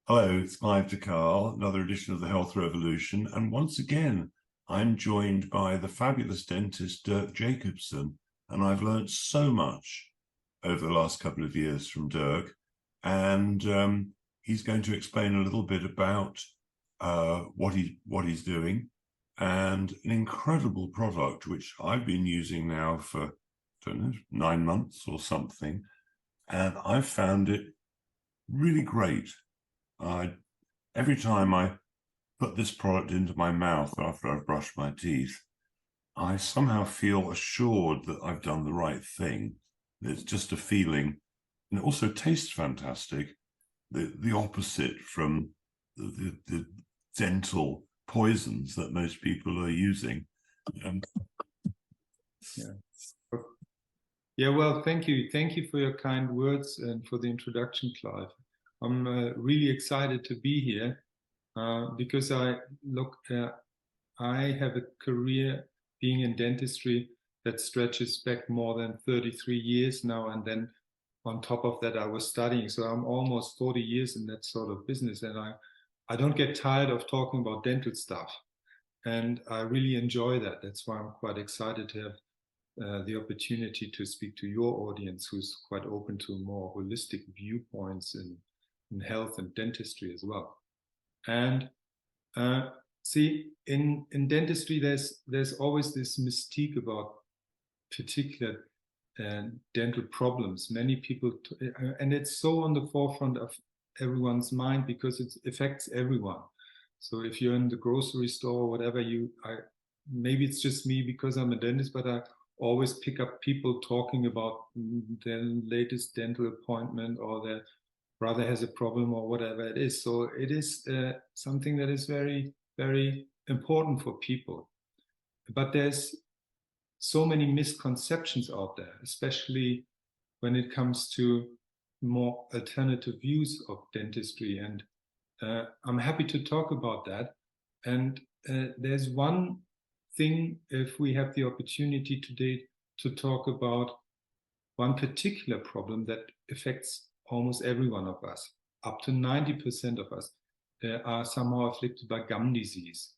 Hello, it's Clive to Carle, another edition of the Health Revolution. And once again, I'm joined by the fabulous dentist, Dirk Jacobsen. And I've learned so much over the last couple of years from Dirk. And he's going to explain a little bit about what he's doing, and an incredible product, which I've been using now for, I don't know, 9 months or something. And I've found it really great. Every time I put this product into my mouth after I've brushed my teeth, I somehow feel assured that I've done the right thing. It's just a feeling, and it also tastes fantastic. The opposite from the dental poisons that most people are using. Yeah, well, thank you. Thank you for your kind words and for the introduction, Clive. I'm really excited to be here because I have a career being in dentistry that stretches back more than 33 years now. And then on top of that, I was studying. So I'm almost 40 years in that sort of business. And I don't get tired of talking about dental stuff. And I really enjoy that. That's why I'm quite excited to have the opportunity to speak to your audience, who's quite open to more holistic viewpoints in health and dentistry as well. And see, in dentistry, there's always this mystique about particular dental problems. Many people, and it's so on the forefront of everyone's mind because it affects everyone. So if you're in the grocery store or whatever, maybe it's just me because I'm a dentist, but I always pick up people talking about their latest dental appointment, or their brother has a problem, or whatever it is. So it is something that is very, very important for people. But there's so many misconceptions out there, especially when it comes to more alternative views of dentistry. And I'm happy to talk about that. And there's one thing, if we have the opportunity today to talk about one particular problem that affects almost every one of us. Up to 90% of us are somehow afflicted by gum disease.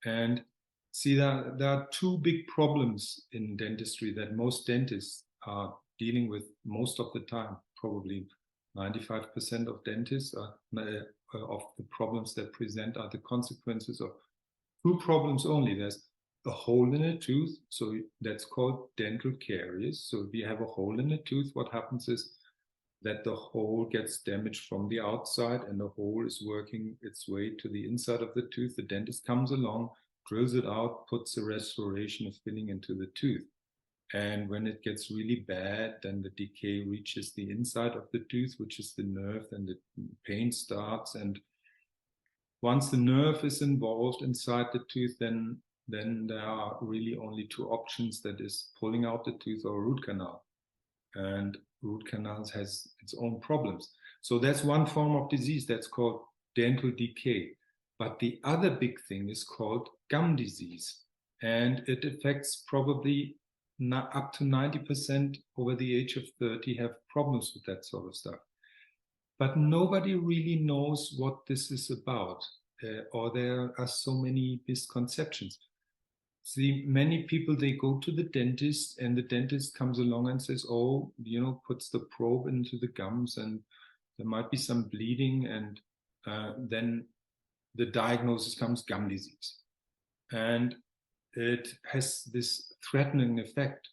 And see, there are two big problems in dentistry that most dentists are dealing with most of the time. Probably 95% of dentists of the problems that present are the consequences of two problems only. There's a hole in a tooth, so that's called dental caries. So if you have a hole in a tooth, what happens is that the hole gets damaged from the outside, and the hole is working its way to the inside of the tooth. The dentist comes along, drills it out, puts a restoration of filling into the tooth. And when it gets really bad, then the decay reaches the inside of the tooth, which is the nerve, and the pain starts. And once the nerve is involved inside the tooth, then there are really only two options, that is pulling out the tooth or root canal. And root canals has its own problems. So that's one form of disease that's called dental decay. But the other big thing is called gum disease. And it affects probably up to 90% over the age of 30 have problems with that sort of stuff. But nobody really knows what this is about, or there are so many misconceptions. See, many people, they go to the dentist, and the dentist comes along and says, oh, puts the probe into the gums, and there might be some bleeding, and then the diagnosis comes gum disease. And it has this threatening effect,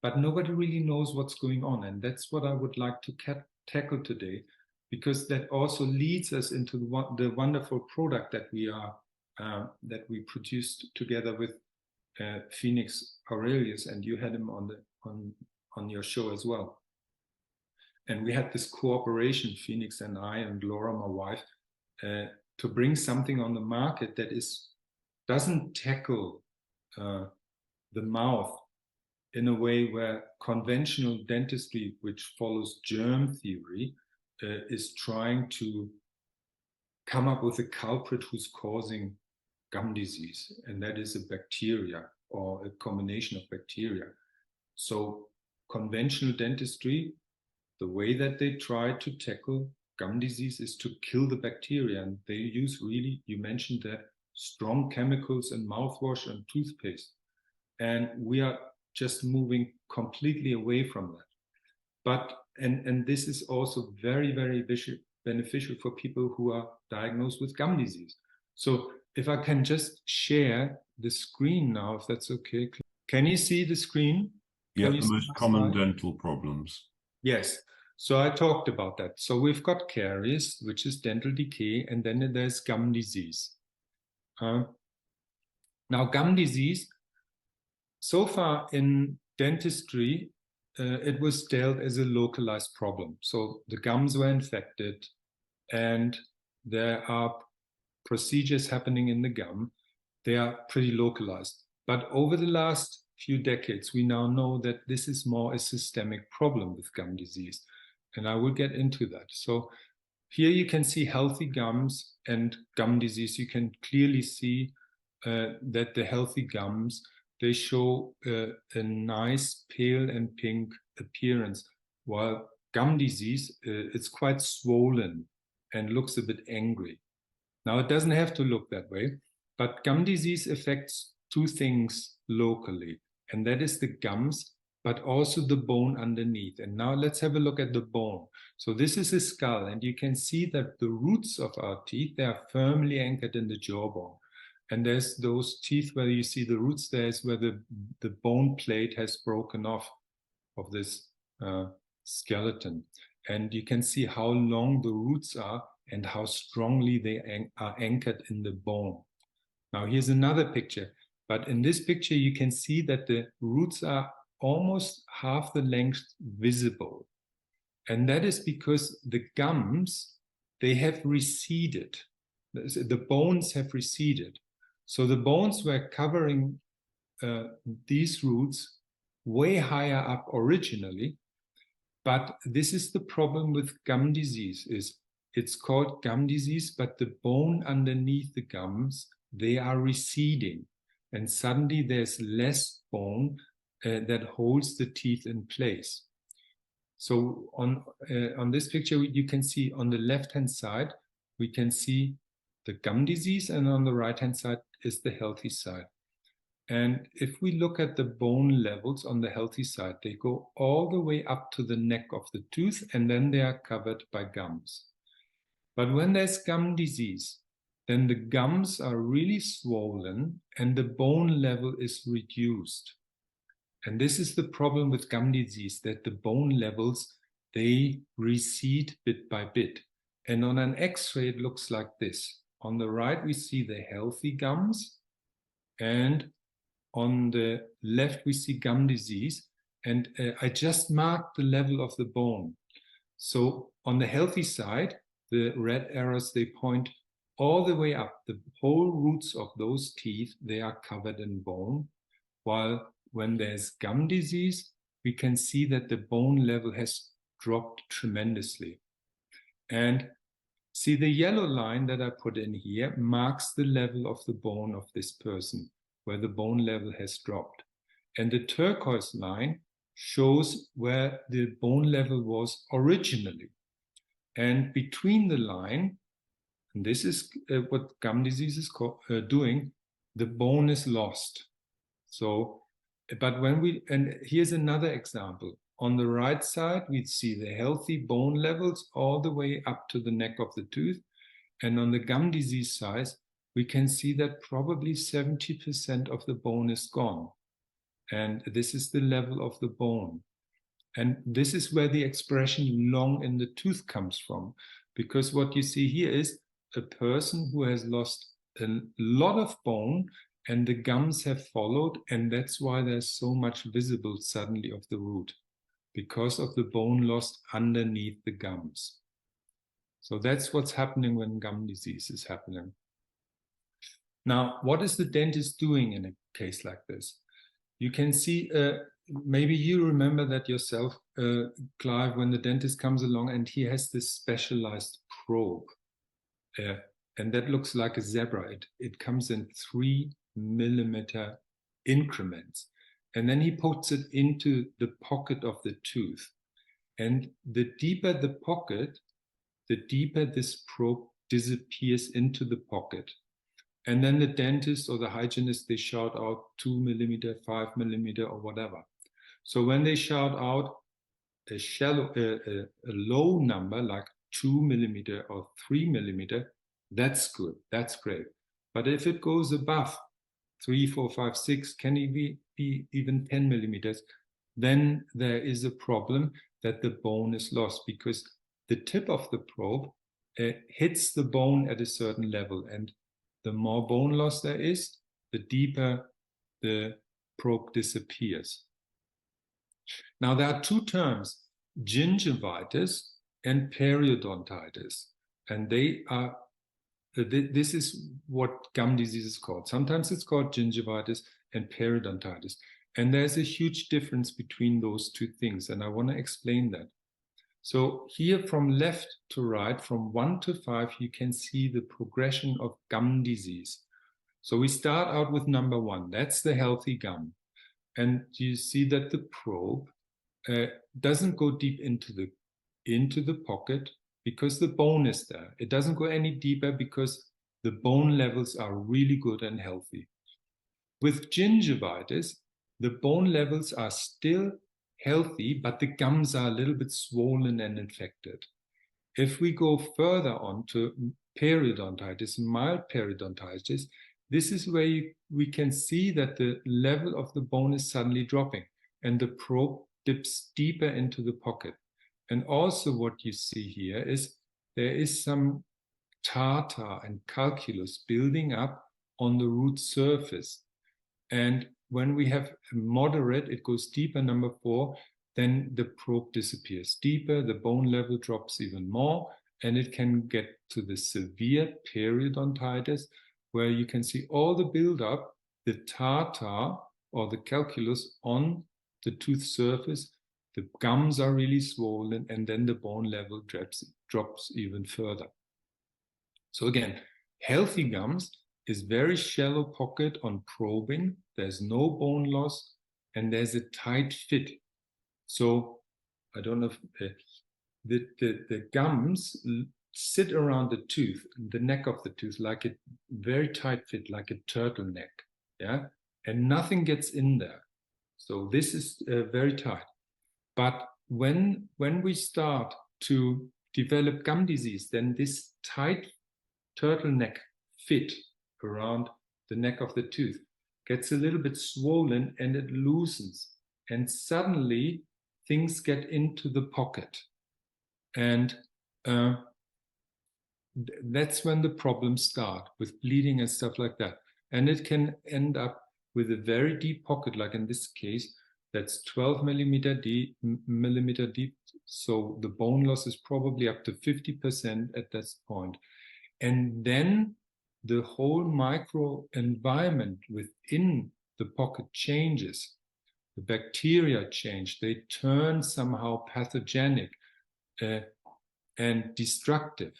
but nobody really knows what's going on. And that's what I would like to tackle today, because that also leads us into the wonderful product that we produced together with Phoenix Aurelius, and you had him on your show as well. And we had this cooperation, Phoenix and I and Laura, my wife, to bring something on the market that doesn't tackle the mouth in a way where conventional dentistry, which follows germ theory, is trying to come up with a culprit who's causing gum disease, and that is a bacteria or a combination of bacteria. So conventional dentistry, the way that they try to tackle gum disease is to kill the bacteria. And they use really, you mentioned that, strong chemicals in mouthwash and toothpaste. And we are just moving completely away from that. But, and this is also very, very beneficial for people who are diagnosed with gum disease. So if I can just share the screen now, if that's okay. Can you see the screen? Yeah, the most common dental problems. Yes. So I talked about that. So we've got caries, which is dental decay, and then there's gum disease. Now, gum disease, so far in dentistry, it was dealt as a localized problem. So the gums were infected, and there are procedures happening in the gum. They are pretty localized. But over the last few decades, we now know that this is more a systemic problem with gum disease. And I will get into that. So here you can see healthy gums and gum disease. You can clearly see that the healthy gums, they show a nice pale and pink appearance, while gum disease, it's quite swollen and looks a bit angry. Now, it doesn't have to look that way, but gum disease affects two things locally, and that is the gums, but also the bone underneath. And now let's have a look at the bone. So this is a skull, and you can see that the roots of our teeth, they are firmly anchored in the jawbone. And there's those teeth where you see the roots, there's where the bone plate has broken off of this skeleton. And you can see how long the roots are and how strongly they are anchored in the bone. Now here's another picture, but in this picture you can see that the roots are almost half the length visible. And that is because the gums, they have receded. The bones have receded. So the bones were covering these roots way higher up originally. But this is the problem with gum disease, is it's called gum disease, but the bone underneath the gums, they are receding. And suddenly there's less bone that holds the teeth in place. So on this picture, you can see on the left-hand side, we can see the gum disease, and on the right-hand side is the healthy side. And if we look at the bone levels on the healthy side, they go all the way up to the neck of the tooth, and then they are covered by gums. But when there's gum disease, then the gums are really swollen and the bone level is reduced. And this is the problem with gum disease, that the bone levels, they recede bit by bit. And on an X-ray, it looks like this. On the right, we see the healthy gums, and on the left, we see gum disease. And I just marked the level of the bone. So on the healthy side, the red arrows, they point all the way up. The whole roots of those teeth, they are covered in bone. While when there's gum disease, we can see that the bone level has dropped tremendously. And see, the yellow line that I put in here marks the level of the bone of this person, where the bone level has dropped. And the turquoise line shows where the bone level was originally. And between the line, and this is what gum disease is doing, the bone is lost. So, but when and here's another example. On the right side, we see the healthy bone levels all the way up to the neck of the tooth. And on the gum disease side, we can see that probably 70% of the bone is gone. And this is the level of the bone. And this is where the expression long in the tooth comes from. Because what you see here is a person who has lost a lot of bone, and the gums have followed. And that's why there's so much visible suddenly of the root, because of the bone lost underneath the gums. So that's what's happening when gum disease is happening. Now, what is the dentist doing in a case like this? You can see, maybe you remember that yourself, Clive, when the dentist comes along and he has this specialized probe. And that looks like a zebra. It comes in 3 millimeter increments. And then he puts it into the pocket of the tooth. And the deeper the pocket, the deeper this probe disappears into the pocket. And then the dentist or the hygienist, they shout out 2 millimeter, 5 millimeter, or whatever. So when they shout out a low number like 2 millimeter or 3 millimeter, that's good, that's great. But if it goes above 3, 4, 5, 6, can it be even 10 millimeters, then there is a problem that the bone is lost, because the tip of the probe hits the bone at a certain level, and the more bone loss there is, the deeper the probe disappears. Now, there are two terms, gingivitis and periodontitis, and they are, this is what gum disease is called. Sometimes it's called gingivitis and periodontitis. And there's a huge difference between those two things, and I want to explain that. So here from left to right, from 1 to 5, you can see the progression of gum disease. So we start out with number 1, that's the healthy gum. And you see that the probe doesn't go deep into the pocket because the bone is there. It doesn't go any deeper because the bone levels are really good and healthy. With gingivitis, the bone levels are still healthy, but the gums are a little bit swollen and infected. If we go further on to periodontitis, mild periodontitis, this is where we can see that the level of the bone is suddenly dropping and the probe dips deeper into the pocket. And also what you see here is there is some tartar and calculus building up on the root surface. And when we have moderate, it goes deeper, number 4, then the probe disappears deeper, the bone level drops even more, and it can get to the severe periodontitis, where you can see all the buildup, the tartar or the calculus on the tooth surface, the gums are really swollen, and then the bone level drops even further. So again, healthy gums is very shallow pocket on probing, there's no bone loss, and there's a tight fit. So I don't know if the gums sit around the tooth, the neck of the tooth, like a very tight fit, like a turtleneck, yeah, and nothing gets in there. So this is very tight. But when we start to develop gum disease, then this tight turtleneck fit around the neck of the tooth gets a little bit swollen and it loosens, and suddenly things get into the pocket, and that's when the problems start with bleeding and stuff like that. And it can end up with a very deep pocket, like in this case, that's 12 millimeter deep. So the bone loss is probably up to 50% at this point. And then the whole microenvironment within the pocket changes. The bacteria change, they turn somehow pathogenic and destructive.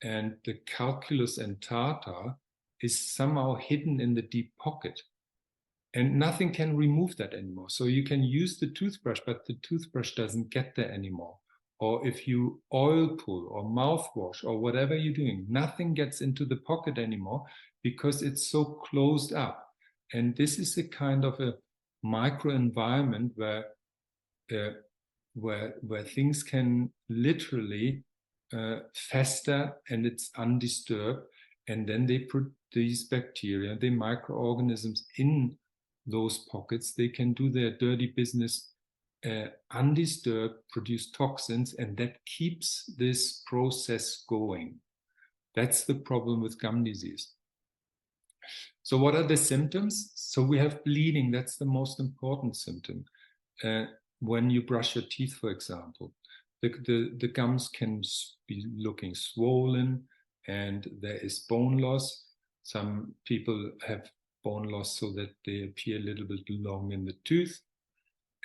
And the calculus and tartar is somehow hidden in the deep pocket. And nothing can remove that anymore. So you can use the toothbrush, but the toothbrush doesn't get there anymore. Or if you oil pull or mouthwash or whatever you're doing, nothing gets into the pocket anymore because it's so closed up. And this is a kind of a microenvironment where things can literally fester and it's undisturbed. And then they put these bacteria, the microorganisms in those pockets. They can do their dirty business undisturbed, produce toxins, and that keeps this process going. That's the problem with gum disease. So what are the symptoms? So we have bleeding. That's the most important symptom. When you brush your teeth, for example, the gums can be looking swollen and there is bone loss. Some people have bone loss so that they appear a little bit long in the tooth.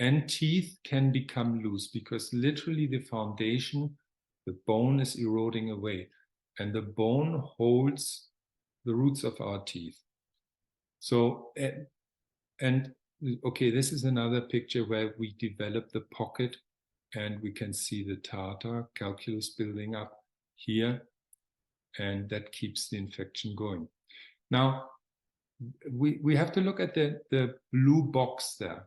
And teeth can become loose because literally the foundation, the bone is eroding away, and the bone holds the roots of our teeth. So, and okay, this is another picture where we develop the pocket and we can see the tartar calculus building up. here, and that keeps the infection going. Now, we have to look at the blue box there,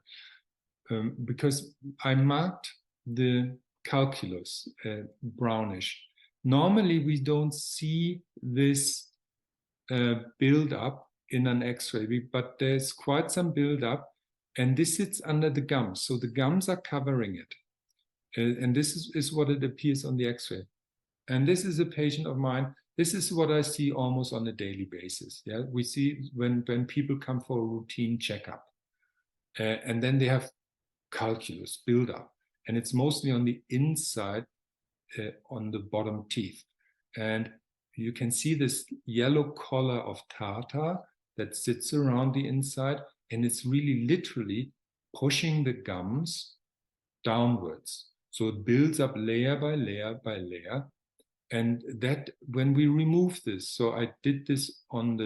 because I marked the calculus brownish. Normally, we don't see this buildup in an X-ray, but there's quite some buildup, and this sits under the gums. So the gums are covering it. And this is what it appears on the X-ray. And this is a patient of mine. This is what I see almost on a daily basis. Yeah, we see when people come for a routine checkup, and then they have calculus buildup, and it's mostly on the inside, on the bottom teeth. And you can see this yellow collar of tartar that sits around the inside, and it's really literally pushing the gums downwards. So it builds up layer by layer by layer. And that, when we remove this, so I did this on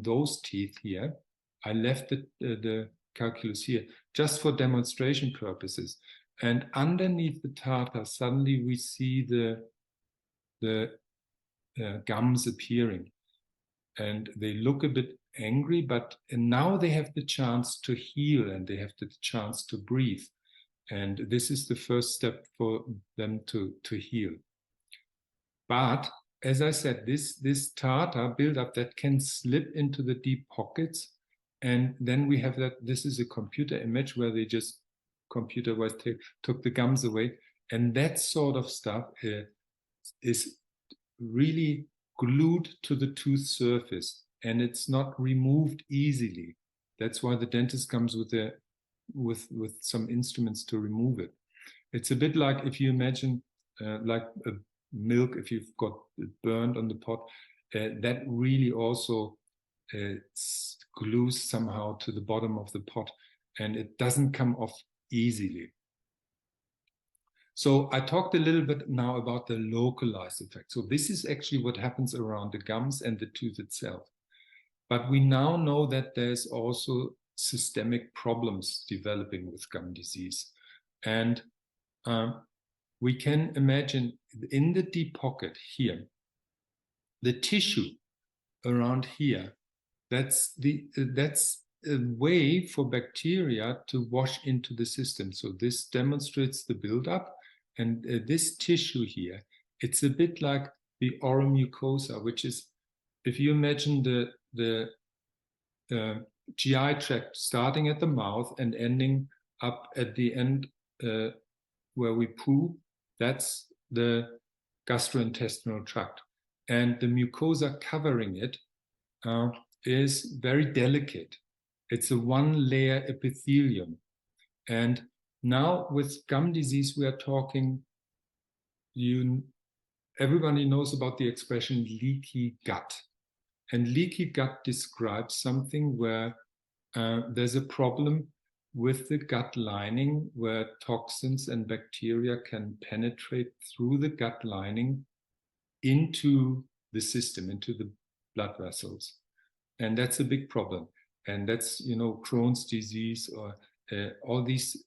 those teeth here, I left the calculus here just for demonstration purposes. And underneath the tartar, suddenly we see the gums appearing, and they look a bit angry, but now they have the chance to heal, and they have the chance to breathe. And this is the first step for them to heal. But as I said, this tartar buildup that can slip into the deep pockets, and then we have that. This is a computer image where they just computer-wise took the gums away, and that sort of stuff is really glued to the tooth surface, and it's not removed easily. That's why the dentist comes with some instruments to remove it. It's a bit like if you imagine like a milk, if you've got it burned on the pot, that really also glues somehow to the bottom of the pot, and it doesn't come off easily. So I talked a little bit now about the localized effect. So this is actually what happens around the gums and the tooth itself. But we now know that there's also systemic problems developing with gum disease. And we can imagine in the deep pocket here, the tissue around here, that's a way for bacteria to wash into the system. So this demonstrates the buildup, and this tissue here, it's a bit like the oral mucosa, which is, if you imagine the GI tract starting at the mouth and ending up at the end where we poo, that's the gastrointestinal tract. And the mucosa covering it is very delicate. It's a one-layer epithelium. And now with gum disease, we are talking, everybody knows about the expression leaky gut. And leaky gut describes something where there's a problem with the gut lining, where toxins and bacteria can penetrate through the gut lining into the system, into the blood vessels. And that's a big problem. And that's, Crohn's disease, or all these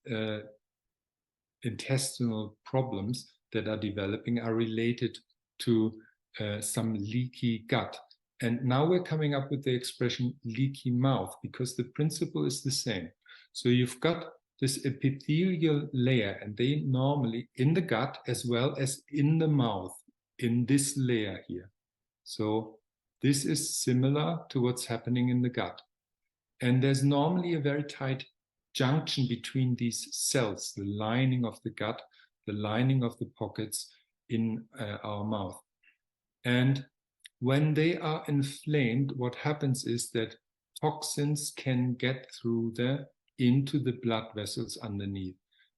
intestinal problems that are developing are related to some leaky gut. And now we're coming up with the expression leaky mouth, because the principle is the same. So you've got this epithelial layer, and they normally in the gut as well as in the mouth, in this layer here. So this is similar to what's happening in the gut. And there's normally a very tight junction between these cells, the lining of the gut, the lining of the pockets in our mouth. And when they are inflamed, what happens is that toxins can get through there into the blood vessels underneath.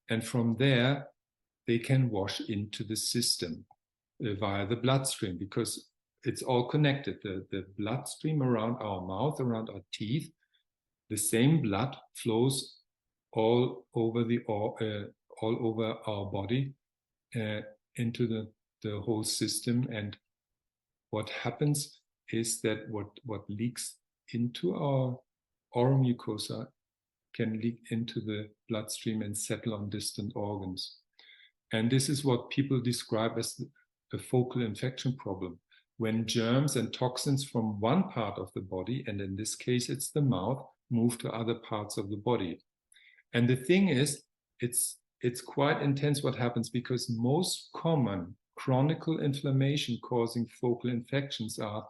And from there, they can wash into the system via the bloodstream, because it's all connected. The bloodstream around our mouth, around our teeth, the same blood flows all over our body into the whole system. And what happens is that what leaks into our oral mucosa can leak into the bloodstream and settle on distant organs. And this is what people describe as a focal infection problem when germs and toxins from one part of the body, and in this case it's the mouth, move to other parts of the body. And the thing is, it's quite intense what happens, because most common chronic inflammation causing focal infections are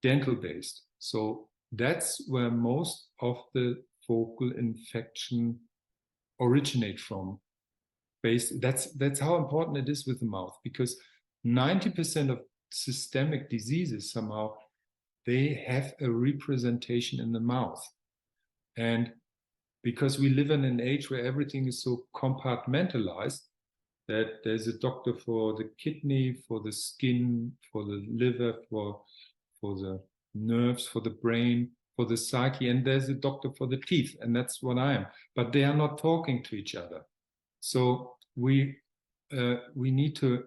dental based. So that's where most of the focal infection originate from. That's how important it is with the mouth, because 90% of systemic diseases somehow, they have a representation in the mouth. And because we live in an age where everything is so compartmentalized, that there's a doctor for the kidney, for the skin, for the liver, for the nerves, for the brain, for the psyche, and there's a doctor for the teeth, and that's what I am. But they are not talking to each other. So we need to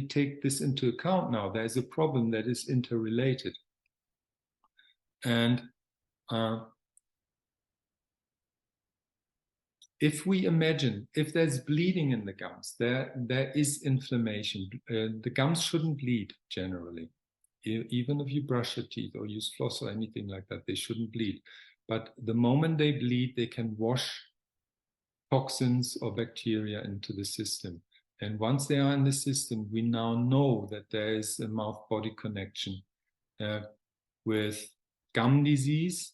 take this into account now. There's a problem that is interrelated. And if we imagine, if there's bleeding in the gums, there is inflammation. The gums shouldn't bleed generally. Even if you brush your teeth or use floss or anything like that, they shouldn't bleed. But the moment they bleed, they can wash toxins or bacteria into the system. And once they are in the system, we now know that there is a mouth-body connection with gum disease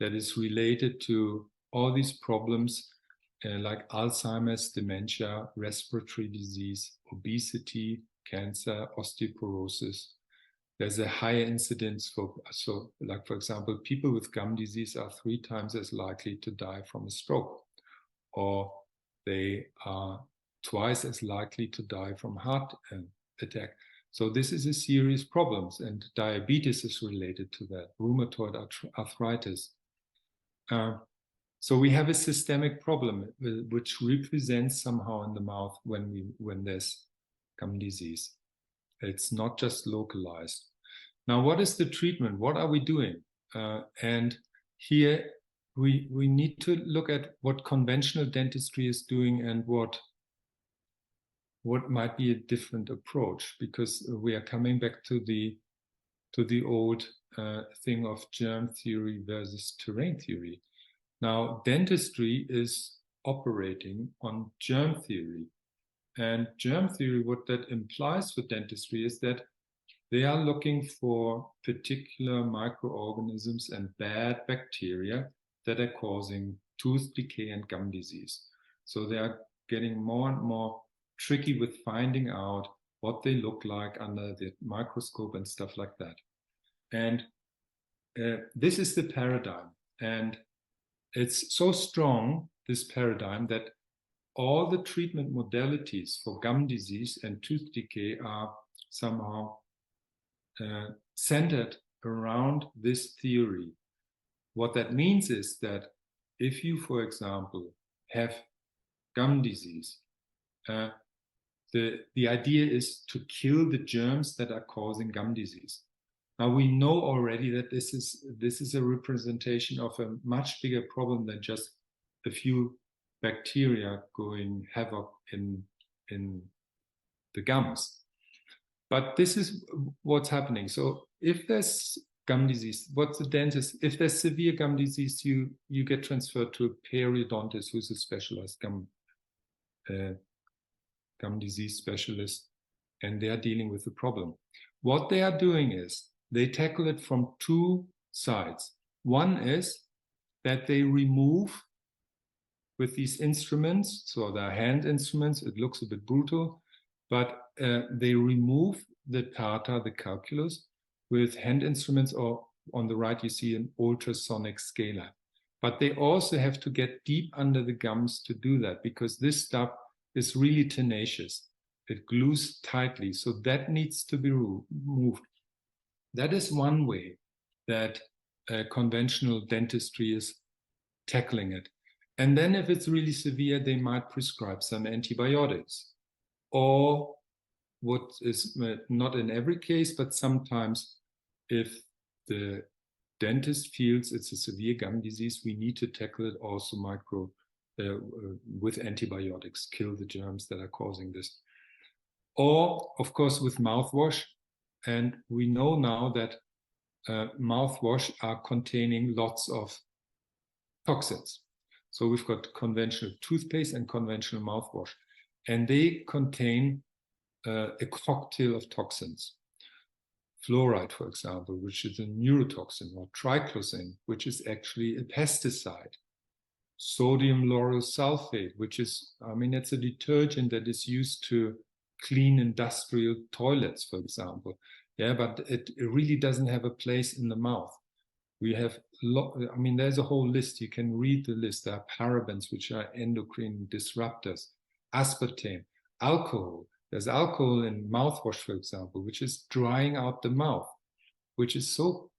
that is related to all these problems like Alzheimer's, dementia, respiratory disease, obesity, cancer, osteoporosis. There's a higher incidence for example, people with gum disease are 3 times as likely to die from a stroke, or they are twice as likely to die from heart attack. So this is a serious problem, and diabetes is related to that, rheumatoid arthritis. So we have a systemic problem which represents somehow in the mouth when there's gum disease. It's not just localized. Now, what is the treatment? What are we doing? And here we need to look at what conventional dentistry is doing and what might be a different approach, because we are coming back to the old thing of germ theory versus terrain theory. Now, dentistry is operating on germ theory. And germ theory, what that implies for dentistry is that they are looking for particular microorganisms and bad bacteria that are causing tooth decay and gum disease. So they are getting more and more tricky with finding out what they look like under the microscope and stuff like that. And this is the paradigm. And it's so strong, this paradigm, that all the treatment modalities for gum disease and tooth decay are somehow centered around this theory. What that means is that if you, for example, have gum disease, the idea is to kill the germs that are causing gum disease. Now, we know already that this is a representation of a much bigger problem than just a few bacteria going havoc in the gums. But this is what's happening. So if there's gum disease, what's the dentist? If there's severe gum disease, you get transferred to a periodontist who's a specialized gum disease specialist, and they are dealing with the problem. What they are doing is they tackle it from 2 sides. One is that they remove with these instruments, so they're hand instruments, it looks a bit brutal, but they remove the tartar, the calculus, with hand instruments, or on the right you see an ultrasonic scaler. But they also have to get deep under the gums to do that, because this stuff is really tenacious. It glues tightly, so that needs to be removed. That is one way that conventional dentistry is tackling it. And then if it's really severe, they might prescribe some antibiotics. Or what is not in every case, but sometimes if the dentist feels it's a severe gum disease, we need to tackle it also with antibiotics, kill the germs that are causing this. Or, of course, with mouthwash. And we know now that mouthwash are containing lots of toxins. So we've got conventional toothpaste and conventional mouthwash, and they contain a cocktail of toxins. Fluoride, for example, which is a neurotoxin, or triclosan, which is actually a pesticide. Sodium lauryl sulfate, which is, I mean, it's a detergent that is used to clean industrial toilets, for example. Yeah, but it really doesn't have a place in the mouth. We have, I mean, there's a whole list. You can read the list. There are parabens, which are endocrine disruptors, aspartame, alcohol. There's alcohol in mouthwash, for example, which is drying out the mouth, which is so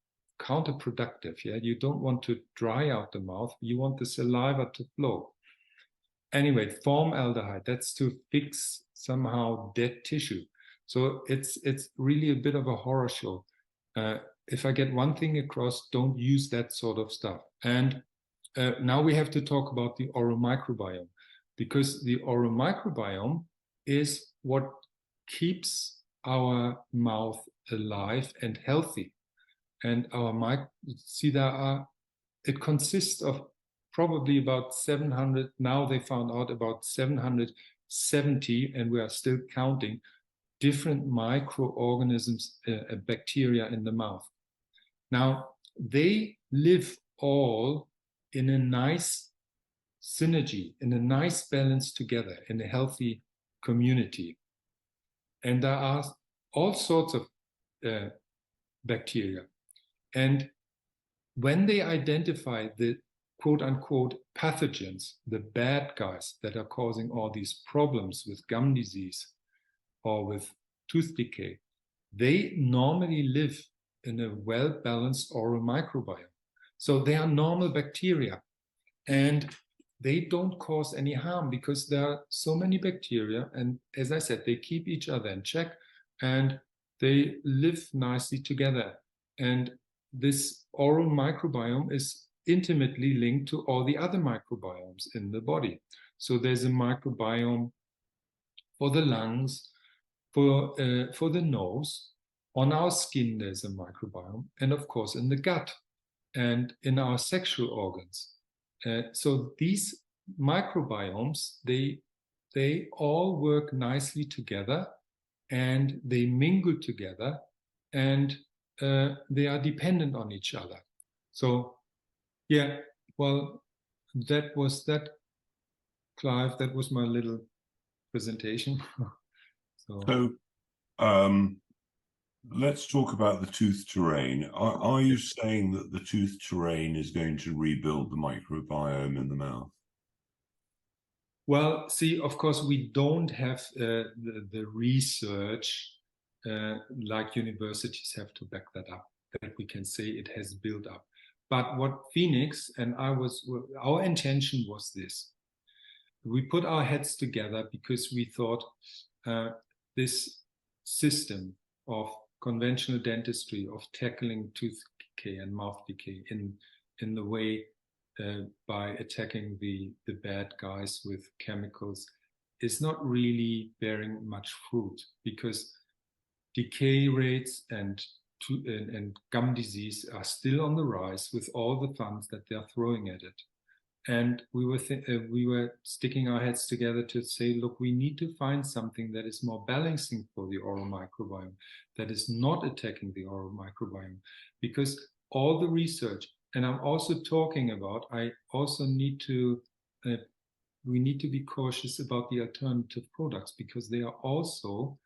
counterproductive. Yeah, you don't want to dry out the mouth. You want the saliva to flow. Anyway, formaldehyde, that's to fix somehow dead tissue. So it's really a bit of a horror show. If I get one thing across, don't use that sort of stuff. And now we have to talk about the oral microbiome, because the oral microbiome is what keeps our mouth alive and healthy. And it consists of probably about 700, now they found out about 770, and we are still counting, different microorganisms, bacteria in the mouth. Now, they live all in a nice synergy, in a nice balance together, in a healthy community. And there are all sorts of bacteria. And when they identify the quote unquote pathogens, the bad guys that are causing all these problems with gum disease or with tooth decay, they normally live in a well-balanced oral microbiome. So they are normal bacteria, and they don't cause any harm because there are so many bacteria. And as I said, they keep each other in check and they live nicely together. And this oral microbiome is intimately linked to all the other microbiomes in the body. So there's a microbiome for the lungs, for the nose. On our skin, there's a microbiome, and of course in the gut and in our sexual organs. So these microbiomes, they all work nicely together, and they mingle together, and they are dependent on each other. So yeah, well, that was that, Clive. That was my little presentation. So let's talk about the tooth terrain. Are you saying that the tooth terrain is going to rebuild the microbiome in the mouth? Well, see, of course, we don't have the research like universities have to back that up, that we can say it has built up. But what Phoenix and our intention was this. We put our heads together because we thought this system of conventional dentistry, of tackling tooth decay and mouth decay in the way by attacking the bad guys with chemicals, is not really bearing much fruit, because decay rates and gum disease are still on the rise with all the funds that they're throwing at it. And we were sticking our heads together to say, look, we need to find something that is more balancing for the oral microbiome, that is not attacking the oral microbiome, because all the research, and I'm also talking about, I also need to, we need to be cautious about the alternative products, because they are also,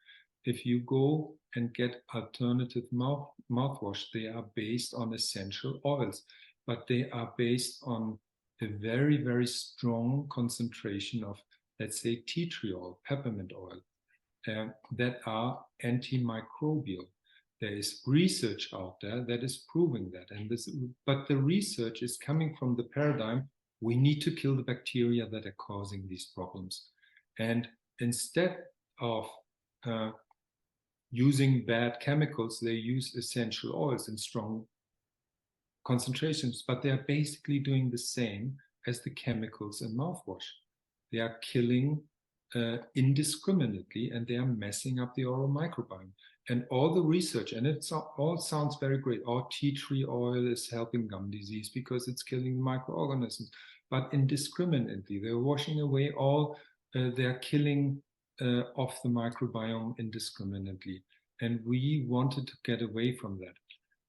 if you go and get alternative mouthwash, they are based on essential oils, but they are based on a very, very strong concentration of, let's say, tea tree oil, peppermint oil, that are antimicrobial. There is research out there that is proving that. But the research is coming from the paradigm, we need to kill the bacteria that are causing these problems. And instead of using bad chemicals, they use essential oils in strong concentrations, but they are basically doing the same as the chemicals in mouthwash. They are killing indiscriminately, and they are messing up the oral microbiome. And all the research, and it all sounds very great. Oh, tea tree oil is helping gum disease because it's killing microorganisms. But indiscriminately, they're washing away all, they're killing of the microbiome indiscriminately. And we wanted to get away from that.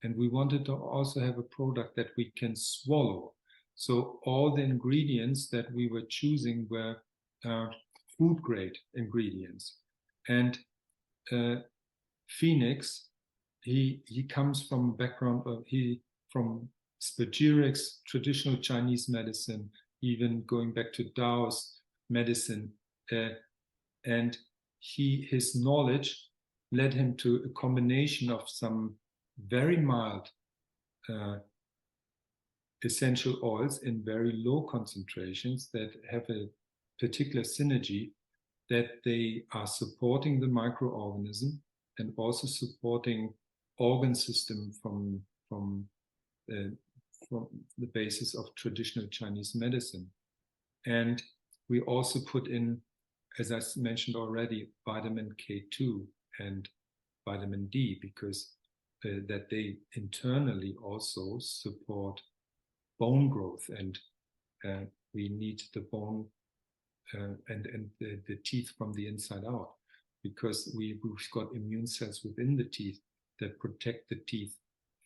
And we wanted to also have a product that we can swallow. So all the ingredients that we were choosing were food grade ingredients. And Phoenix, he comes from a background of from spagyrics, traditional Chinese medicine, even going back to Taoist medicine, and his knowledge led him to a combination of some very mild essential oils in very low concentrations that have a particular synergy, that they are supporting the microorganism and also supporting organ system from the basis of traditional Chinese medicine. And we also put in, as I mentioned already, vitamin K2 and vitamin D, because that they internally also support bone growth, and we need the bone and the teeth from the inside out, because we've got immune cells within the teeth that protect the teeth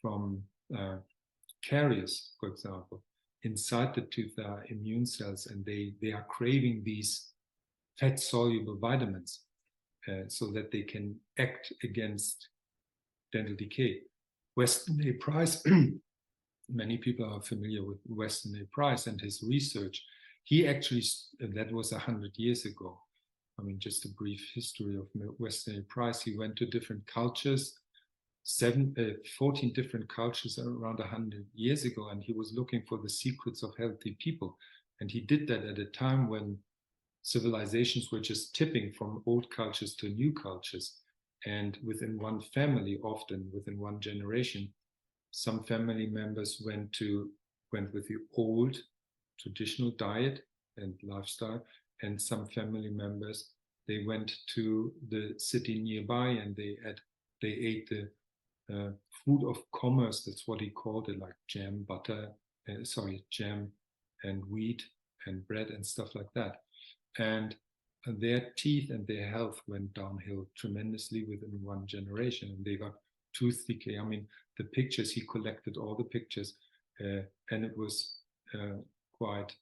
from caries, for example. Inside the tooth there are immune cells, and they are craving these fat-soluble vitamins so that they can act against dental decay. Weston A. Price, many people are familiar with Weston A. Price and his research. He actually, that was 100 years ago. I mean, just a brief history of Weston A. Price. He went to different cultures, 14 different cultures around 100 years ago, and he was looking for the secrets of healthy people. And he did that at a time when civilizations were just tipping from old cultures to new cultures. And within one family, often within one generation, some family members went with the old traditional diet and lifestyle, and some family members, they went to the city nearby and they ate the food of commerce. That's what he called it, like jam, jam and wheat and bread and stuff like that. And their teeth and their health went downhill tremendously within one generation, and they got tooth decay. I mean, the pictures, he collected all the pictures, and it was quite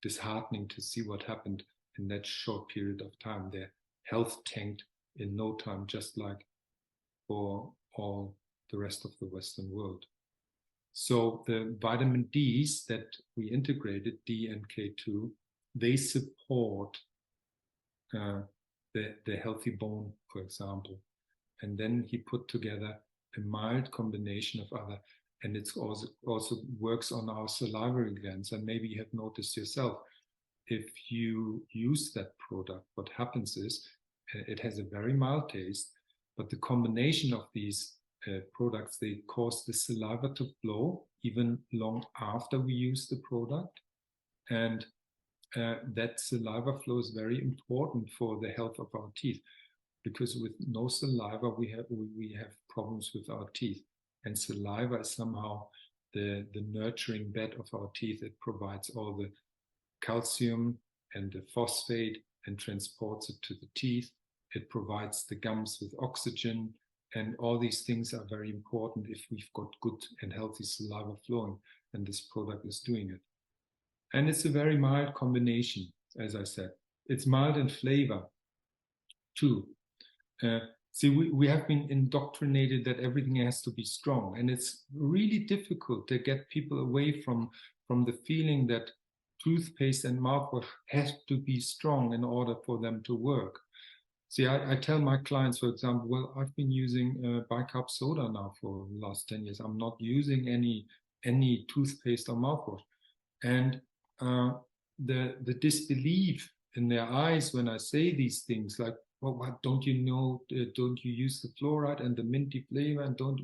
disheartening to see what happened in that short period of time. Their health tanked in no time, just like for all the rest of the Western world. So the vitamin Ds that we integrated, D and K2, they support the healthy bone, for example. And then he put together a mild combination of other, and it's also works on our salivary glands. And maybe you have noticed yourself, if you use that product, what happens is it has a very mild taste, but the combination of these products, they cause the saliva to flow even long after we use the product. And that saliva flow is very important for the health of our teeth, because with no saliva we have problems with our teeth, and saliva is somehow the nurturing bed of our teeth. It provides all the calcium and the phosphate and transports it to the teeth. It provides the gums with oxygen, and all these things are very important if we've got good and healthy saliva flowing, and this product is doing it. And it's a very mild combination, as I said. It's mild in flavor too. See, we have been indoctrinated that everything has to be strong, and it's really difficult to get people away from the feeling that toothpaste and mouthwash have to be strong in order for them to work. See, I tell my clients, for example, well, I've been using bicarb soda now for the last 10 years. I'm not using any toothpaste or mouthwash. And the disbelief in their eyes when I say these things, like, well, what, don't you know, don't you use the fluoride and the minty flavor, and don't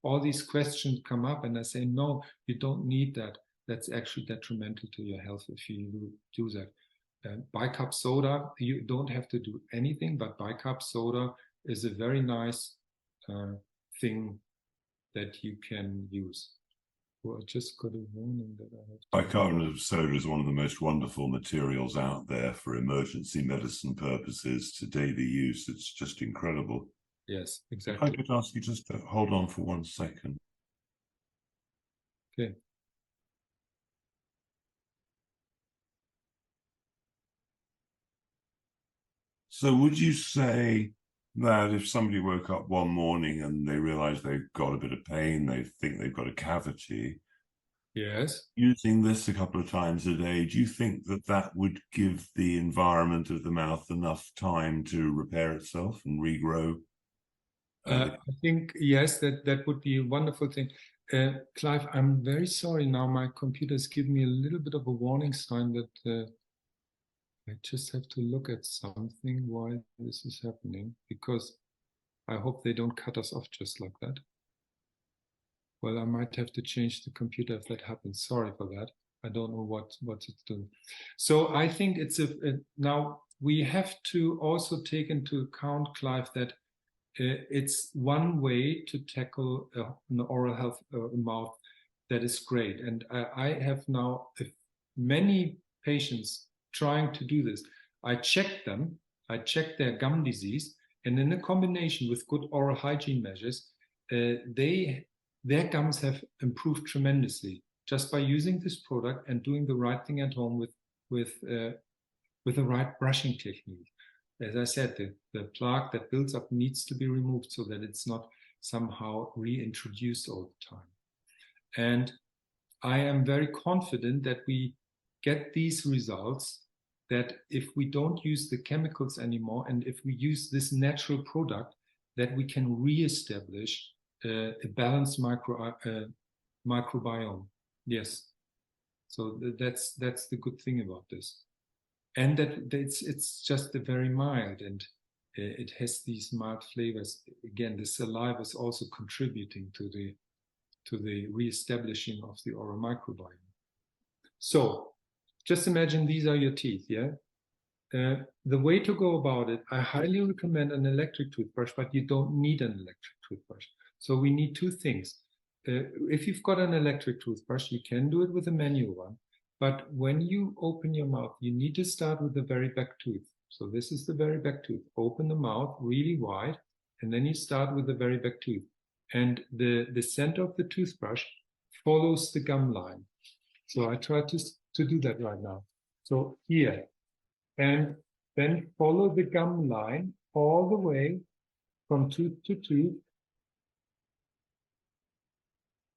all these questions come up, and I say, no, you don't need that. That's actually detrimental to your health if you do that. bicarb soda, you don't have to do anything, but bicarb soda is a very nice thing that you can use. Well, I just got a warning that I have to... Bicarbonate of soda is one of the most wonderful materials out there for emergency medicine purposes to daily use. It's just incredible. Yes, exactly. If I could ask you just to hold on for 1 second. Okay. So would you say that if somebody woke up one morning and they realize they've got a bit of pain, they think they've got a cavity, yes, using this a couple of times a day, do you think that that would give the environment of the mouth enough time to repair itself and regrow? I think, yes, that would be a wonderful thing. Clive, I'm very sorry now. My computer's given me a little bit of a warning sign that I just have to look at something why this is happening, because I hope they don't cut us off just like that. Well, I might have to change the computer if that happens. Sorry for that. I don't know what it's doing. So I think it's now we have to also take into account, Clive, that it's one way to tackle an oral health mouth that is great. And I have now many patients trying to do this. I check them, I check their gum disease, and in a combination with good oral hygiene measures, their gums have improved tremendously just by using this product and doing the right thing at home with the right brushing technique. As I said, the plaque that builds up needs to be removed so that it's not somehow reintroduced all the time. And I am very confident that we get these results, that if we don't use the chemicals anymore and if we use this natural product, that we can reestablish a balanced microbiome. Yes. So that's the good thing about this. And that it's just a very mild, and it has these mild flavors. Again, the saliva is also contributing to the reestablishing of the oral microbiome. So just imagine these are your teeth, yeah? The way to go about it, I highly recommend an electric toothbrush, but you don't need an electric toothbrush. So we need two things. If you've got an electric toothbrush, you can do it with a manual one. But when you open your mouth, you need to start with the very back tooth. So this is the very back tooth. Open the mouth really wide, and then you start with the very back tooth. And the center of the toothbrush follows the gum line. So I try to do that right now. So here, and then follow the gum line all the way from tooth to tooth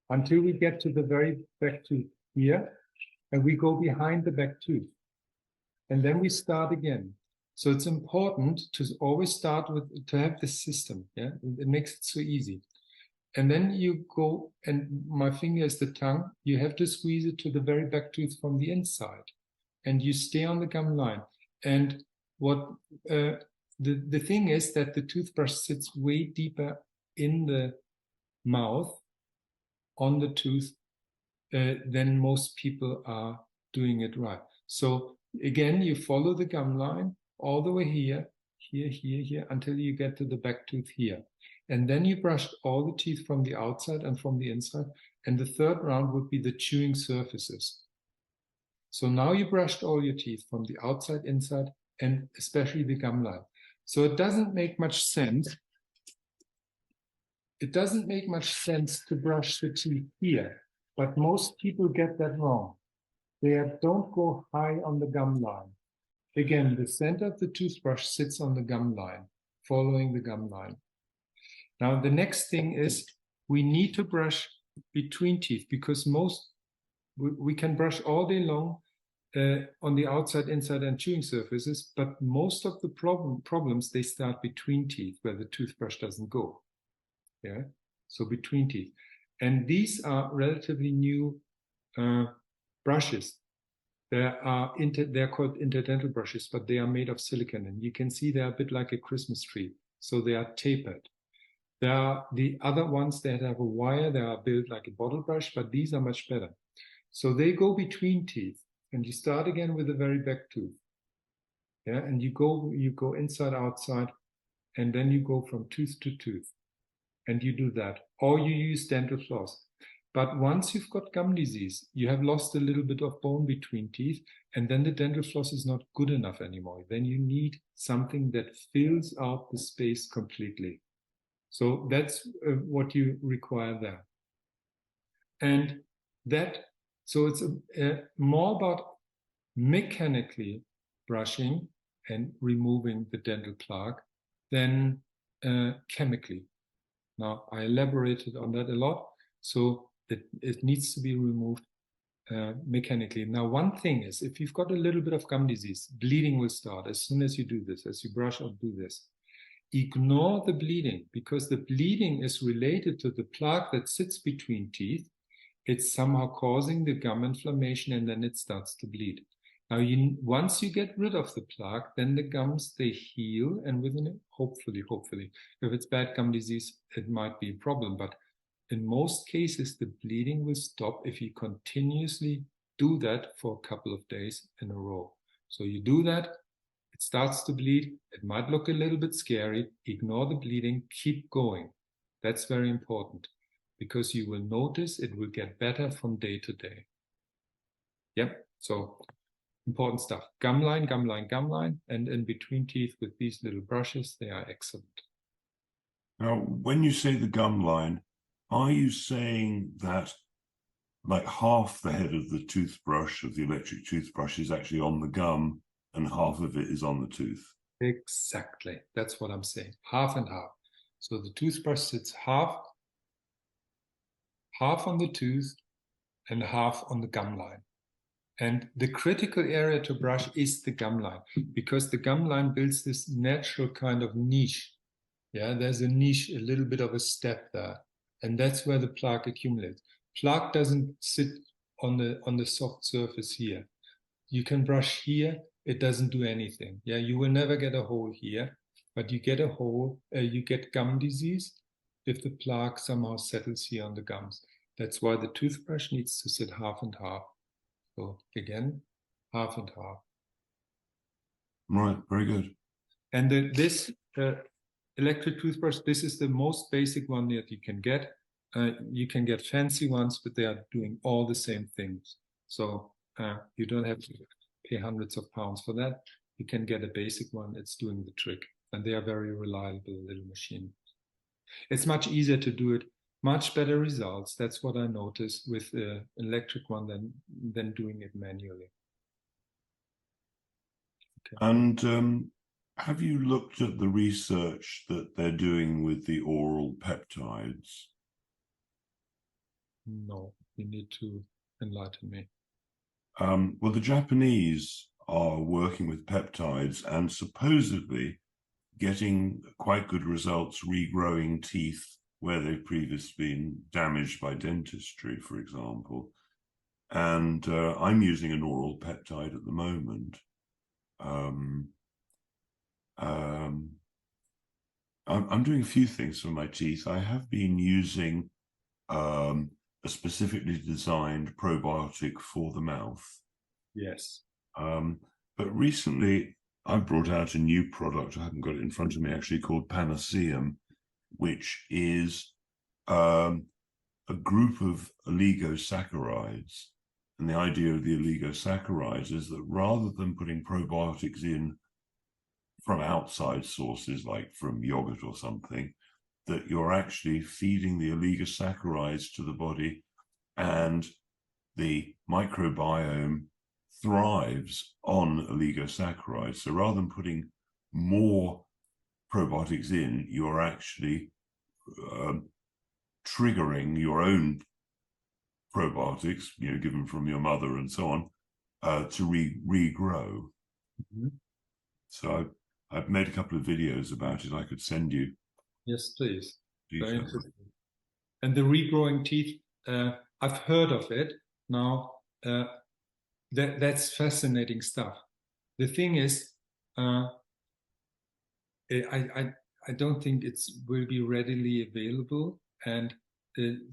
until we get to the very back tooth here. And we go behind the back tooth. And then we start again. So it's important to always start with, to have this system. Yeah, it makes it so easy. And then you go, and my finger is the tongue. You have to squeeze it to the very back tooth from the inside. And you stay on the gum line. And what the thing is that the toothbrush sits way deeper in the mouth, on the tooth, then most people are doing it right. So again, you follow the gum line all the way here, until you get to the back tooth here. And then you brushed all the teeth from the outside and from the inside. And the third round would be the chewing surfaces. So now you brushed all your teeth from the outside, inside, and especially the gum line. So it doesn't make much sense. It doesn't make much sense to brush the teeth here. But most people get that wrong. They don't go high on the gum line. Again, the center of the toothbrush sits on the gum line, following the gum line. Now, the next thing is we need to brush between teeth, because we can brush all day long on the outside, inside, and chewing surfaces, but most of the problems, they start between teeth where the toothbrush doesn't go. Yeah, so between teeth. And these are relatively new brushes. They're called interdental brushes, but they are made of silicone. And you can see they're a bit like a Christmas tree. So they are tapered. There are the other ones that have a wire. They are built like a bottle brush, but these are much better. So they go between teeth. And you start again with the very back tooth. Yeah, and you go inside, outside, and then you go from tooth to tooth, and you do that, or you use dental floss. But once you've got gum disease, you have lost a little bit of bone between teeth, and then the dental floss is not good enough anymore. Then you need something that fills out the space completely. So that's what you require there. And so it's more about mechanically brushing and removing the dental plaque than chemically. Now, I elaborated on that a lot. So it needs to be removed mechanically. Now, one thing is, if you've got a little bit of gum disease, bleeding will start as soon as you do this, as you brush or do this. Ignore the bleeding, because the bleeding is related to the plaque that sits between teeth. It's somehow causing the gum inflammation, and then it starts to bleed. Now, once you get rid of the plaque, then the gums, they heal, and within it, hopefully, if it's bad gum disease, it might be a problem. But in most cases, the bleeding will stop if you continuously do that for a couple of days in a row. So you do that, it starts to bleed, it might look a little bit scary, ignore the bleeding, keep going. That's very important, because you will notice it will get better from day to day. Yep, so important stuff. Gum line, and in between teeth with these little brushes, they are excellent. Now, when you say the gum line, are you saying that like half the head of the toothbrush, of the electric toothbrush, is actually on the gum and half of it is on the tooth? Exactly. That's what I'm saying. Half and half. So the toothbrush sits half on the tooth and half on the gum line. And the critical area to brush is the gum line, because the gum line builds this natural kind of niche. Yeah, there's a niche, a little bit of a step there. And that's where the plaque accumulates. Plaque doesn't sit on the soft surface here. You can brush here, it doesn't do anything. Yeah, you will never get a hole here, but you get a hole, you get gum disease if the plaque somehow settles here on the gums. That's why the toothbrush needs to sit half and half. So again, half and half. Right, very good. And this electric toothbrush, this is the most basic one that you can get. You can get fancy ones, but they are doing all the same things. So you don't have to pay hundreds of pounds for that. You can get a basic one. It's doing the trick. And they are very reliable little machines. It's much easier to do it, much better results. That's what I noticed with an electric one than doing it manually. Okay. And have you looked at the research that they're doing with the oral peptides? No, you need to enlighten me. Well, the Japanese are working with peptides and supposedly getting quite good results regrowing teeth where they've previously been damaged by dentistry, for example. And I'm using an oral peptide at the moment. I'm doing a few things for my teeth. I have been using a specifically designed probiotic for the mouth. Yes. But recently I brought out a new product, I haven't got it in front of me actually, called Panaceum, which is a group of oligosaccharides. And the idea of the oligosaccharides is that rather than putting probiotics in from outside sources, like from yogurt or something, that you're actually feeding the oligosaccharides to the body, and the microbiome thrives on oligosaccharides. So rather than putting more probiotics in, you're actually triggering your own probiotics, given from your mother and so on, to regrow. Mm-hmm. So I've made a couple of videos about it. I could send you. Yes, please. Very interesting. And the regrowing teeth, I've heard of it. Now, that's fascinating stuff. The thing is, I don't think it will be readily available. And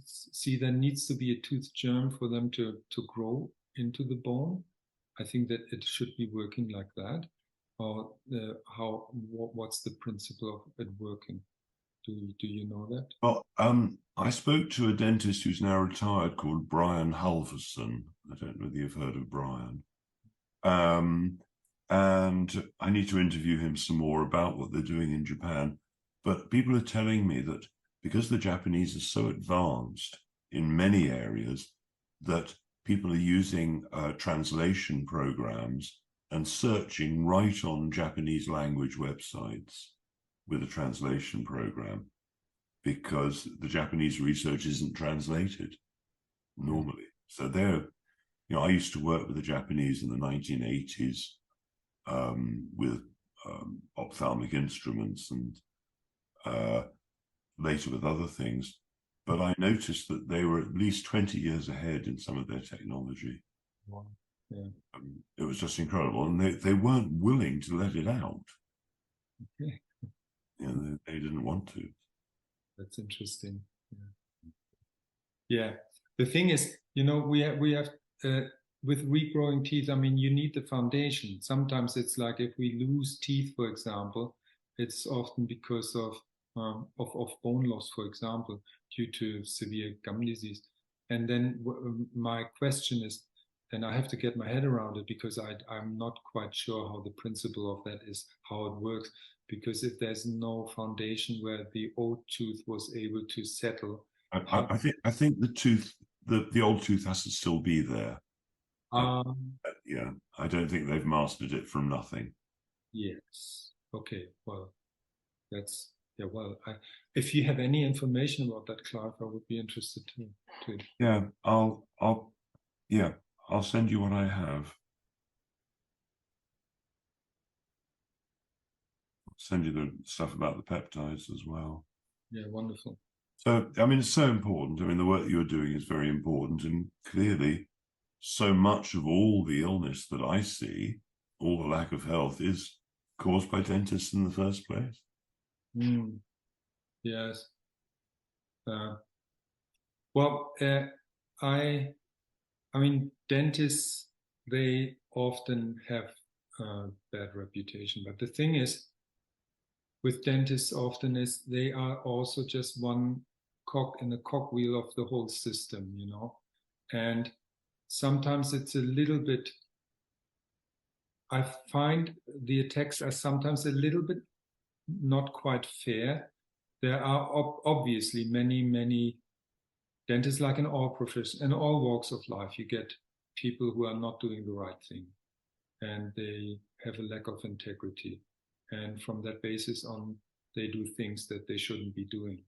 see, there needs to be a tooth germ for them to grow into the bone. I think that it should be working like that. what's the principle of it working? Do you know that? Well, I spoke to a dentist who's now retired called Brian Halverson. I don't know whether you've heard of Brian. And I need to interview him some more about what they're doing in Japan. But people are telling me that because the Japanese are so advanced in many areas, that people are using translation programs and searching right on Japanese language websites with a translation program, because the Japanese research isn't translated normally. So I used to work with the Japanese in the 1980s with ophthalmic instruments and later with other things. But I noticed that they were at least 20 years ahead in some of their technology. Wow. Yeah. It was just incredible. And they weren't willing to let it out. Okay. They didn't want to. That's interesting. Yeah. The thing is, we have with regrowing teeth, I mean, you need the foundation. Sometimes it's like if we lose teeth, for example, it's often because of bone loss, for example, due to severe gum disease. And then my question is, and I have to get my head around it, because I'm not quite sure how the principle of that is, how it works. Because if there's no foundation where the old tooth was able to settle, I think the old tooth has to still be there. Yeah, I don't think they've mastered it from nothing. Yes. Okay. Well, that's Well, if you have any information about that, Clive, I would be interested too. Yeah, I'll send you what I have. I'll send you the stuff about the peptides as well. Yeah, wonderful. So, I mean, it's so important. I mean, the work you're doing is very important, and clearly, so much of all the illness that I see, all the lack of health, is caused by dentists in the first place. Yes. Well, I mean, dentists, they often have a bad reputation. But the thing is, with dentists often is they are also just one cog in the cogwheel of the whole system, And sometimes it's a little bit, I find the attacks are sometimes a little bit not quite fair. There are obviously many dentists, like in all professions, in all walks of life, you get people who are not doing the right thing, and they have a lack of integrity. And from that basis on, they do things that they shouldn't be doing.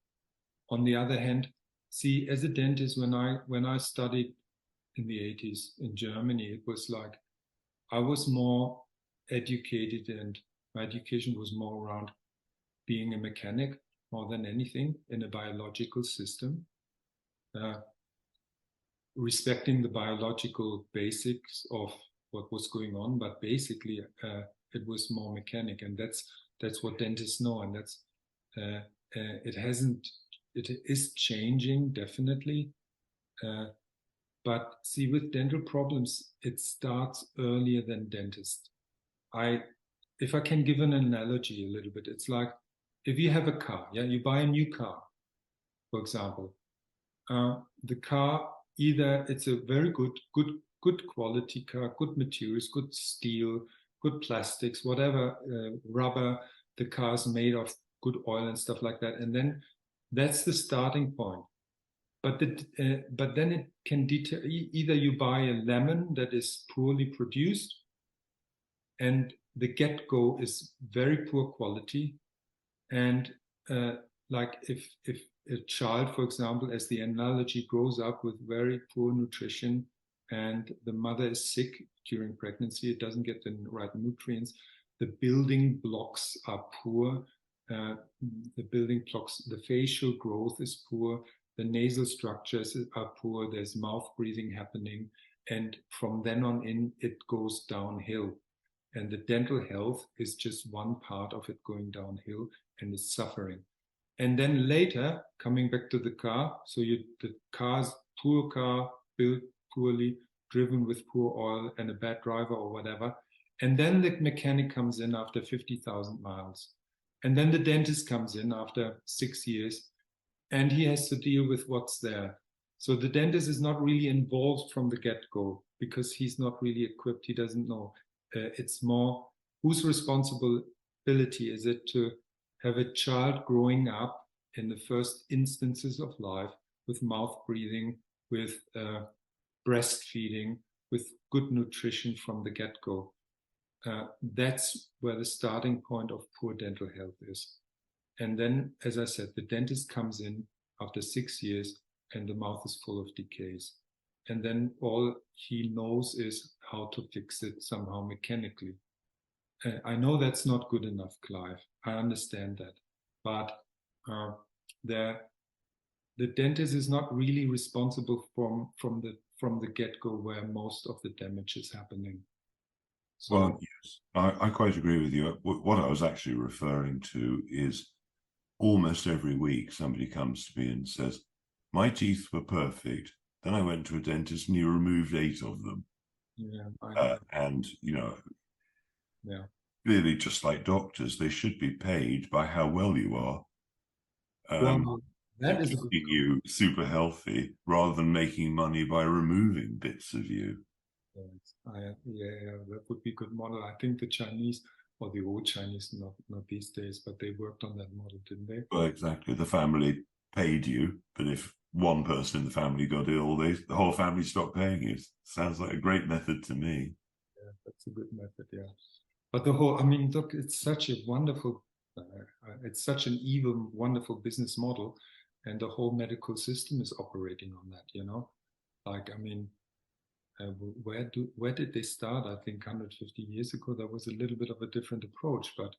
On the other hand, see, as a dentist, when I studied in the 80s in Germany, it was like I was more educated, and my education was more around being a mechanic more than anything in a biological system, respecting the biological basics of what was going on, but basically it was more mechanic, and that's what dentists know, and that's it is changing definitely, but see, with dental problems, it starts earlier than dentists. If I can give an analogy a little bit, it's like if you have a car, you buy a new car, for example. The car, either it's a very good quality car, good materials, good steel, good plastics, whatever, rubber, the car's made of, good oil and stuff like that. And then that's the starting point. But then it can detail, either you buy a lemon that is poorly produced, and the get-go is very poor quality. And like if a child, for example, as the analogy, grows up with very poor nutrition, and the mother is sick during pregnancy, it doesn't get the right nutrients, the building blocks are poor, the building blocks, the facial growth is poor, the nasal structures are poor, there's mouth breathing happening, and from then on in, it goes downhill. And the dental health is just one part of it going downhill, and is suffering. And then later, coming back to the car, so the car's poor car, built poorly, driven with poor oil, and a bad driver or whatever, And then the mechanic comes in after 50,000 miles. And then the dentist comes in after 6 years, and he has to deal with what's there. So the dentist is not really involved from the get-go because he's not really equipped. He doesn't know. It's more whose responsibility is it to have a child growing up in the first instances of life with mouth breathing, with breastfeeding, with good nutrition from the get-go. That's where the starting point of poor dental health is. And then, as I said, the dentist comes in after 6 years and the mouth is full of decays. And then all he knows is how to fix it somehow mechanically. I know that's not good enough, Clive. I understand that. But the dentist is not really responsible from the get-go where most of the damage is happening. So, well, yes, I quite agree with you. What I was actually referring to is almost every week somebody comes to me and says, my teeth were perfect. Then I went to a dentist and he removed 8 of them. yeah, and, you know, yeah. really just like doctors, they should be paid by how well you are. Well, that is Keeping you super healthy rather than making money by removing bits of you. yeah, that would be a good model. I think the Chinese, or the old Chinese, not these days, but they worked on that model, didn't they? Well, exactly. The family paid you, but if one person in the family got ill, the whole family stopped paying you. Sounds like a great method to me. Yeah, that's a good method, yeah. But the whole, I mean, look, it's such a wonderful, it's such an evil, wonderful business model, and the whole medical system is operating on that, you know? Like, I mean, where did they start? I think 150 years ago, there was a little bit of a different approach, but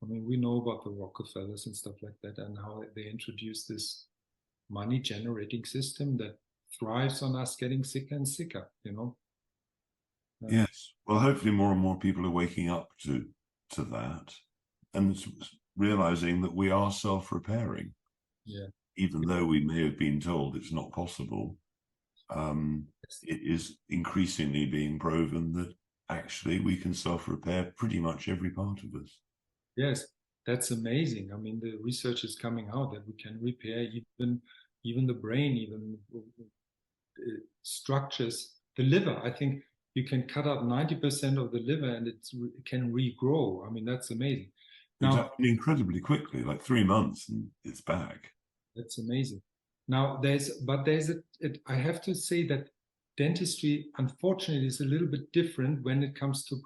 I mean, we know about the Rockefellers and stuff like that, and how they introduced this money generating system that thrives on us getting sicker and sicker, you know? Yes. Well, hopefully more and more people are waking up to that and realizing that we are self-repairing. Yeah. Even though we may have been told it's not possible, it is increasingly being proven that actually we can self-repair pretty much every part of us. Yes, that's amazing. I mean, the research is coming out that we can repair even the brain, even structures. The liver, I think you can cut out 90% of the liver and it can regrow. I mean, that's amazing. It's Now, happening incredibly quickly, like 3 months and it's back. that's amazing. Now, I have to say that dentistry, unfortunately, is a little bit different when it comes to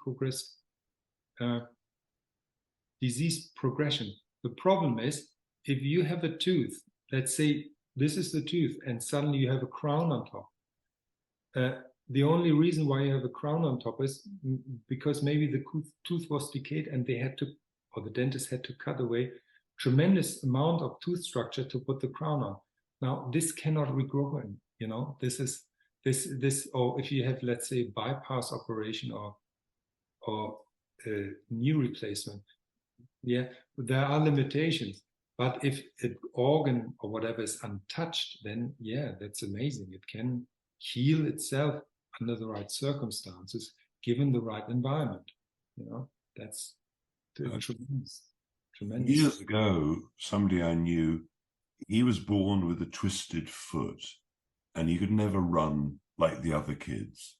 disease progression. The problem is if you have a tooth, let's say this is the tooth, and suddenly you have a crown on top. The only reason why you have a crown on top is because maybe the tooth was decayed and they had to, or the dentist had to cut away tremendous amount of tooth structure to put the crown on. Now, this cannot regrow, you know, or if you have, let's say, bypass operation or new replacement, yeah, there are limitations. But if an organ or whatever is untouched, then yeah, that's amazing. It can heal itself under the right circumstances, given the right environment. You know, that's tremendous. Years ago, somebody I knew, he was born with a twisted foot and he could never run like the other kids.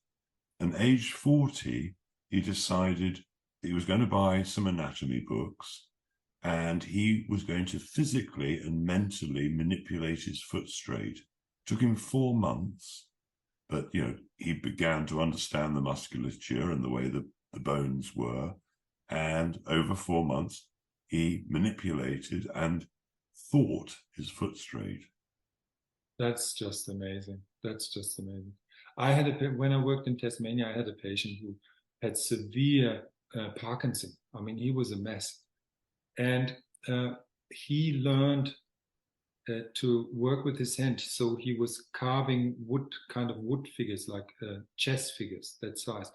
And age 40, he decided he was going to buy some anatomy books and he was going to physically and mentally manipulate his foot straight. Took him 4 months, but you know, he began to understand the musculature and the way the bones were. And over 4 months, he manipulated and thought his foot straight. That's just amazing. That's just amazing. When I worked in Tasmania, I had a patient who had severe Parkinson. I mean, he was a mess. And he learned to work with his hand. So he was carving kind of wood figures, like chess figures, that size.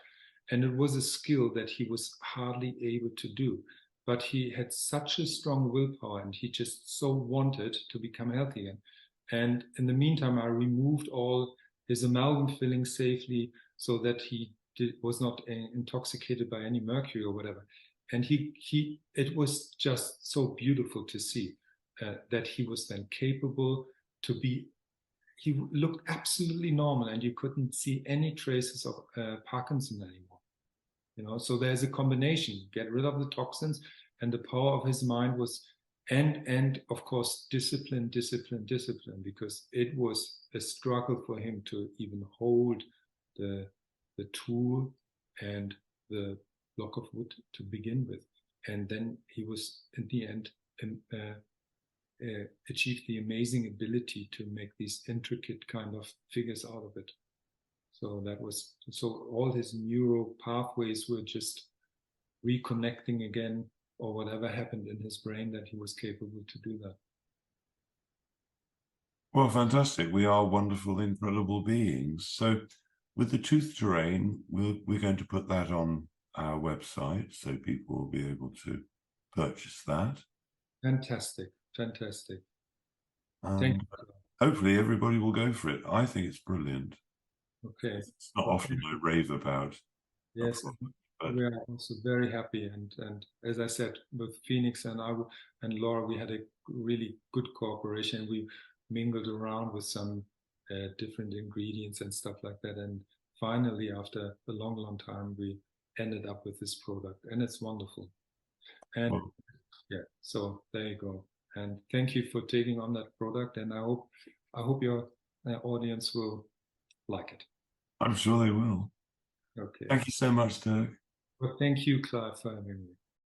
And it was a skill that he was hardly able to do. But he had such a strong willpower and he just so wanted to become healthy again. And in the meantime, I removed all his amalgam filling safely so that he was not intoxicated by any mercury or whatever. And it was just so beautiful to see that he was then capable to be. He looked absolutely normal, and you couldn't see any traces of Parkinson anymore. So there's a combination: get rid of the toxins, and the power of his mind was, and of course discipline, because it was a struggle for him to even hold the tool and the block of wood to begin with, and then he was in the end achieved the amazing ability to make these intricate kind of figures out of it. So all his neural pathways were just reconnecting again, or whatever happened in his brain, that he was capable to do that. Well, fantastic. We are wonderful, incredible beings. So with the Tooth Terrain, we're going to put that on our website so people will be able to purchase that. Fantastic. Thank you. Hopefully everybody will go for it. I think it's brilliant. Okay. It's not often I rave about. Yes, we are also very happy. And as I said, with Phoenix and Laura, we had a really good cooperation. We mingled around with some different ingredients and stuff like that. And finally, after a long time, we ended up with this product, and it's wonderful. And yeah, so there you go. And thank you for taking on that product. And I hope your audience will like it. I'm sure they will. Okay. Thank you so much, Dirk. Well, thank you, Clive, for having me.